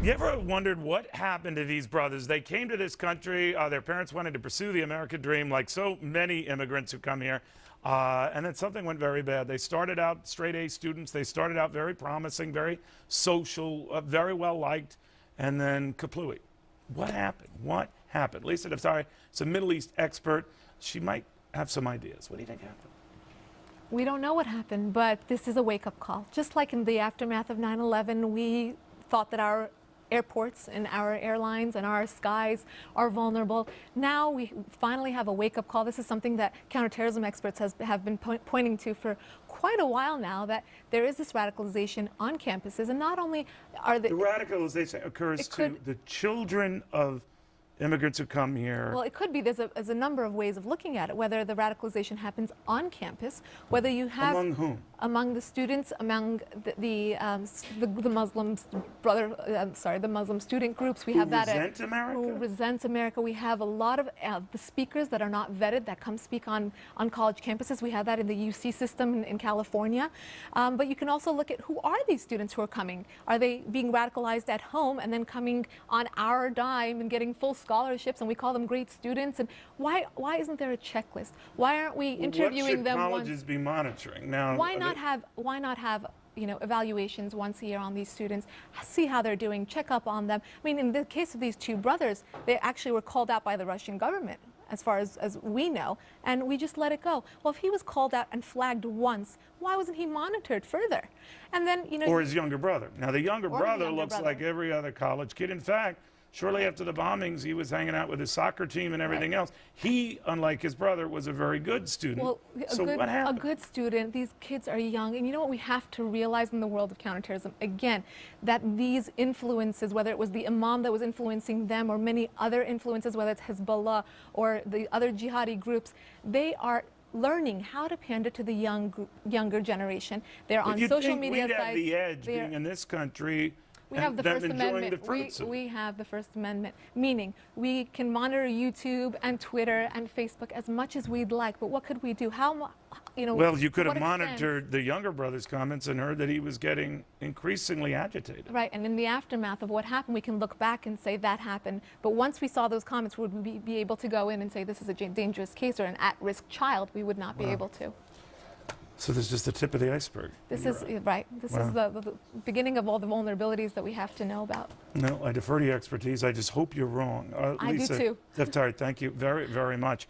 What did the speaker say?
You ever wondered what happened to these brothers? They came to this country, their parents wanted to pursue the American dream like so many immigrants who come here, and then something went very bad. They started out straight A students, they started out very promising, very social, very well liked, and then kaplooey. What happened? What happened? Lisa Daftari is a Middle East expert. She might have some ideas. What do you think happened? We don't know what happened, but this is a wake-up call. Just like in the aftermath of 9/11, we thought that our airports and our airlines and our skies are vulnerable. Now we finally have a wake-up call. This is something that counterterrorism experts have been pointing to for quite a while now, that there is this radicalization on campuses, and not only are the radicalization occurs to the children of immigrants who come here. Well, it could be. There's a number of ways of looking at it, whether the radicalization happens on campus, whether you have... Among whom? Among the students, among the Muslim the Muslim student groups. We have that resent America? Who resent America. We have a lot of the speakers that are not vetted that come speak on college campuses. We have that in the UC system in California. But you can also look at who are these students who are coming. Are they being radicalized at home and then coming on our dime and getting full scholarships, and we call them great students? And why isn't there a checklist? Why aren't we interviewing them? What should colleges be monitoring now? Why not have evaluations once a year on these students, see how they're doing, check up on them? I mean, in the case of these two brothers, they actually were called out by the Russian government, as far as we know, and we just let it go. Well, if he was called out and flagged once, why wasn't he monitored further? And then, or his younger brother. Now, the younger brother looks like every other college kid. In fact, shortly after the bombings, he was hanging out with his soccer team and everything else. He, unlike his brother, was a very good student. Well, what happened? A good student. These kids are young. And you know what we have to realize in the world of counterterrorism? Again, that these influences, whether it was the imam that was influencing them or many other influences, whether it's Hezbollah or the other jihadi groups, they are learning how to pander to the younger generation. They're on social media sites. We'd have the edge being in this country. We have the First Amendment. We have the First Amendment, meaning we can monitor YouTube and Twitter and Facebook as much as we'd like. But what could we do? Well, you could have monitored the younger brother's comments and heard that he was getting increasingly agitated. Right, and in the aftermath of what happened, we can look back and say that happened. But once we saw those comments, would we be able to go in and say this is a dangerous case or an at-risk child? We would not be able to. So this is just the tip of the iceberg. This is right. This is the beginning of all the vulnerabilities that we have to know about. No, I defer to your expertise. I just hope you're wrong. I Lisa do too. Daftari, thank you very, very much.